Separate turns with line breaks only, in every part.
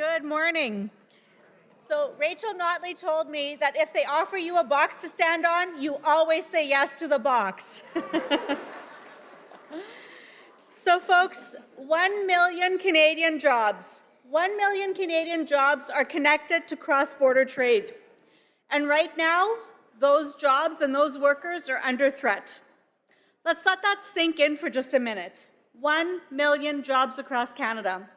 Good morning. So Rachel Notley told me that if they offer you a box to stand on, you always say yes to the box. So folks, 1 million Canadian jobs. 1 million Canadian jobs are connected to cross-border trade. And right now, those jobs and those workers are under threat. Let's let that sink in for just a minute. 1 million jobs across Canada.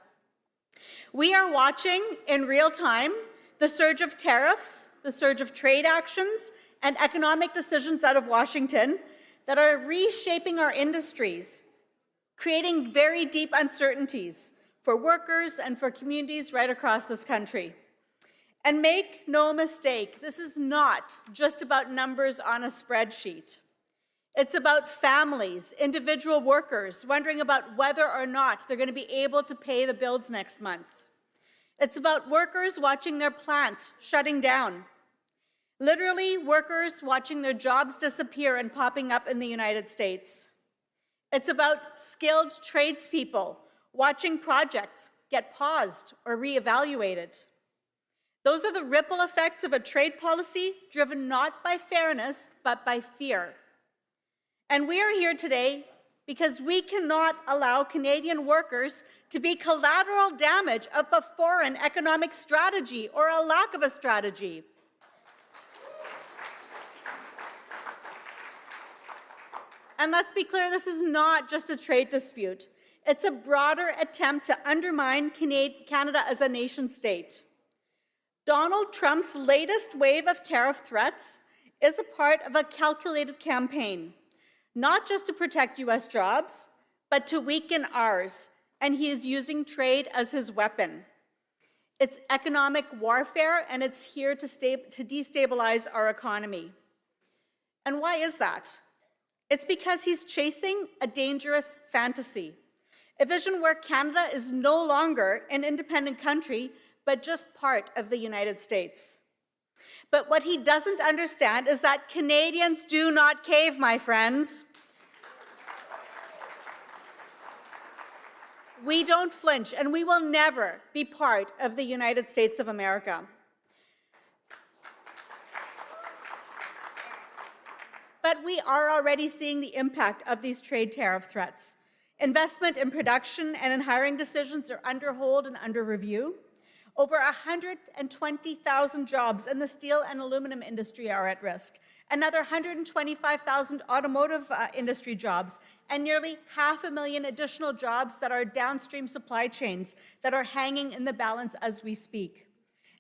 We are watching in real time the surge of tariffs, the surge of trade actions, and economic decisions out of Washington that are reshaping our industries, creating very deep uncertainties for workers and for communities right across this country. And make no mistake, this is not just about numbers on a spreadsheet. It's about families, individual workers, wondering about whether or not they're going to be able to pay the bills next month. It's about workers watching their plants shutting down. Literally, workers watching their jobs disappear and popping up in the United States. It's about skilled tradespeople watching projects get paused or reevaluated. Those are the ripple effects of a trade policy driven not by fairness, but by fear. And we are here today because we cannot allow Canadian workers to be collateral damage of a foreign economic strategy or a lack of a strategy. And let's be clear, this is not just a trade dispute. It's a broader attempt to undermine Canada as a nation state. Donald Trump's latest wave of tariff threats is a part of a calculated campaign, not just to protect US jobs, but to weaken ours, and he is using trade as his weapon. It's economic warfare, and it's here to destabilize our economy. And why is that? It's because he's chasing a dangerous fantasy, a vision where Canada is no longer an independent country, but just part of the United States. But what he doesn't understand is that Canadians do not cave, my friends. We don't flinch, and we will never be part of the United States of America. But we are already seeing the impact of these trade tariff threats. Investment in production and in hiring decisions are under hold and under review. Over 120,000 jobs in the steel and aluminum industry are at risk. Another 125,000 automotive industry jobs, and nearly 500,000 additional jobs that are downstream supply chains that are hanging in the balance as we speak.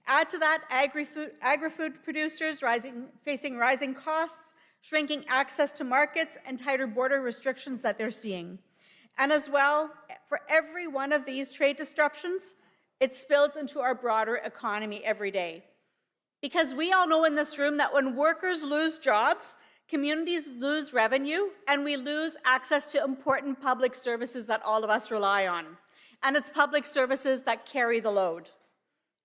Add to that agri-food producers facing rising costs, shrinking access to markets, and tighter border restrictions that they're seeing. And as well, for every one of these trade disruptions, it spills into our broader economy every day. Because we all know in this room that when workers lose jobs, communities lose revenue, and we lose access to important public services that all of us rely on. And it's public services that carry the load.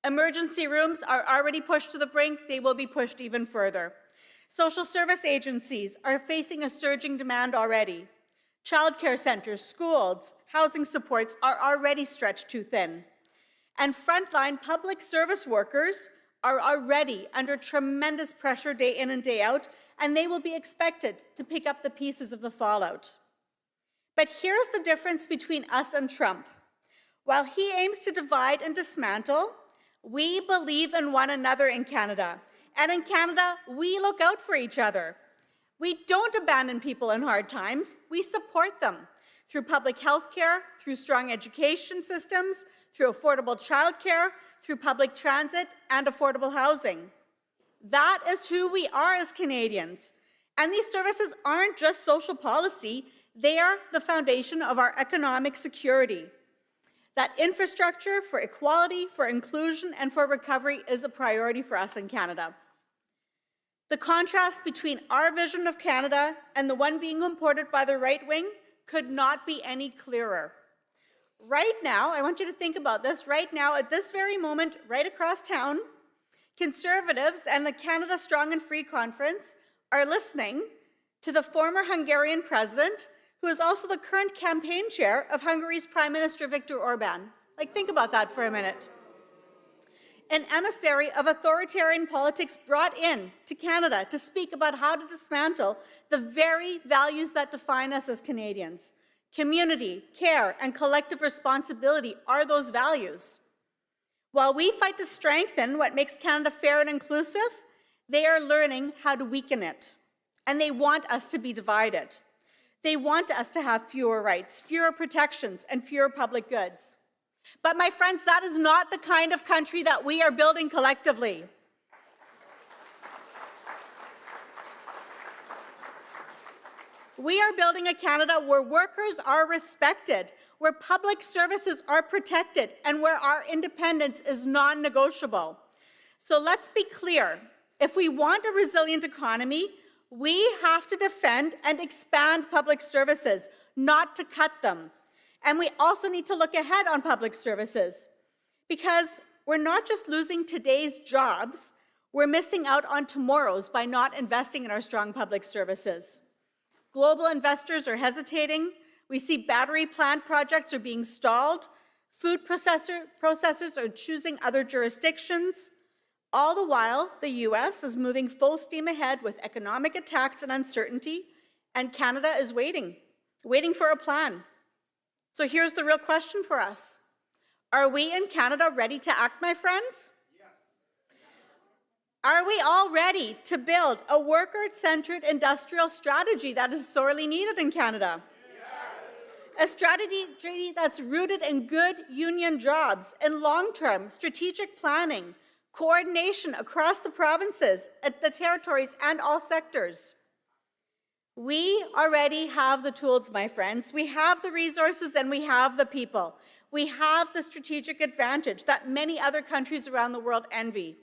Emergency rooms are already pushed to the brink. They will be pushed even further. Social service agencies are facing a surging demand already. Childcare centers, schools, housing supports are already stretched too thin. And frontline public service workers are already under tremendous pressure day in and day out, and they will be expected to pick up the pieces of the fallout. But here's the difference between us and Trump. While he aims to divide and dismantle, we believe in one another in Canada. And in Canada, we look out for each other. We don't abandon people in hard times. We support them through public health care, through strong education systems, through affordable childcare, through public transit, and affordable housing. That is who we are as Canadians. And these services aren't just social policy, they are the foundation of our economic security. That infrastructure for equality, for inclusion, and for recovery is a priority for us in Canada. The contrast between our vision of Canada and the one being imported by the right wing could not be any clearer. Right now, I want you to think about this, right now, at this very moment, right across town, Conservatives and the Canada Strong and Free Conference are listening to the former Hungarian president, who is also the current campaign chair of Hungary's Prime Minister Viktor Orbán. Like, think about that for a minute. an emissary of authoritarian politics brought in to Canada to speak about how to dismantle the very values that define us as Canadians. Community, care, and collective responsibility are those values. While we fight to strengthen what makes Canada fair and inclusive, they are learning how to weaken it. And they want us to be divided. They want us to have fewer rights, fewer protections, and fewer public goods. But my friends, that is not the kind of country that we are building collectively. We are building a Canada where workers are respected, where public services are protected, and where our independence is non-negotiable. So let's be clear. If we want a resilient economy, we have to defend and expand public services, not to cut them. And we also need to look ahead on public services, because we're not just losing today's jobs, we're missing out on tomorrow's by not investing in our strong public services. Global investors are hesitating. We see battery plant projects are being stalled. Food processors are choosing other jurisdictions. All the while, the US is moving full steam ahead with economic attacks and uncertainty, and Canada is waiting for a plan. So here's the real question for us. Are we in Canada ready to act, my friends? Are we all ready to build a worker-centered industrial strategy that is sorely needed in Canada? Yes. A strategy that's rooted in good union jobs and long-term strategic planning, coordination across the provinces, the territories, and all sectors. We already have the tools, my friends. We have the resources and we have the people. We have the strategic advantage that many other countries around the world envy.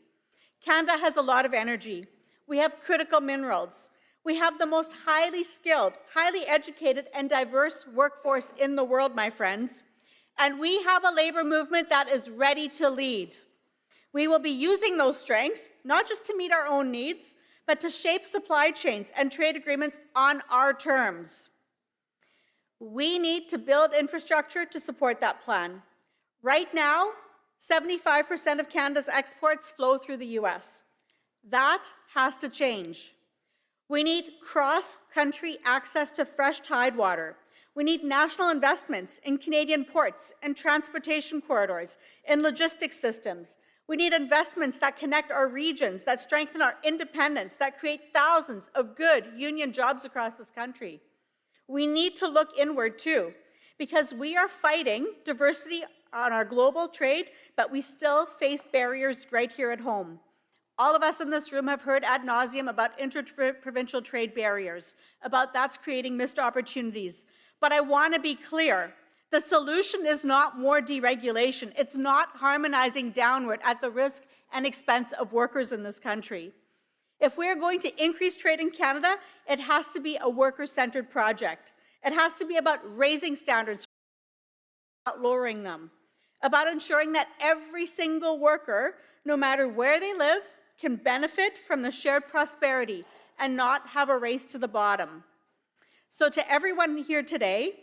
Canada has a lot of energy. We have critical minerals. We have the most highly skilled, highly educated, and diverse workforce in the world, my friends. And we have a labor movement that is ready to lead. We will be using those strengths, not just to meet our own needs, but to shape supply chains and trade agreements on our terms. We need to build infrastructure to support that plan. Right now, 75% of Canada's exports flow through the US. That has to change. We need cross-country access to fresh tidewater. We need national investments in Canadian ports and transportation corridors, in logistics systems. We need investments that connect our regions, that strengthen our independence, that create thousands of good union jobs across this country. We need to look inward too, because we are fighting diversity on our global trade, but we still face barriers right here at home. All of us in this room have heard ad nauseum about interprovincial trade barriers, about that's creating missed opportunities. But I want to be clear, the solution is not more deregulation. It's not harmonizing downward at the risk and expense of workers in this country. If we're going to increase trade in Canada, it has to be a worker-centered project. It has to be about raising standards, not lowering them, about ensuring that every single worker, no matter where they live, can benefit from the shared prosperity and not have a race to the bottom. So to everyone here today,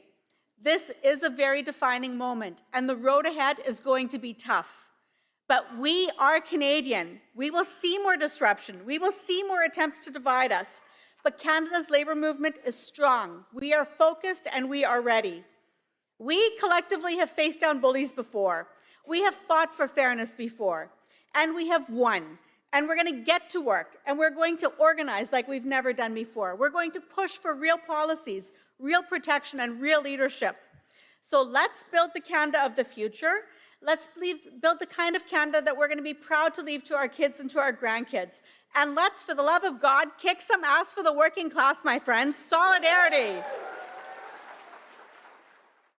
this is a very defining moment, and the road ahead is going to be tough. But we are Canadian. We will see more disruption. We will see more attempts to divide us. But Canada's labour movement is strong. We are focused and we are ready. We collectively have faced down bullies before. We have fought for fairness before. And we have won. And we're going to get to work. And we're going to organize like we've never done before. We're going to push for real policies, real protection, and real leadership. So let's build the Canada of the future. Let's build the kind of Canada that we're going to be proud to leave to our kids and to our grandkids. And let's, for the love of God, kick some ass for the working class, my friends. Solidarity.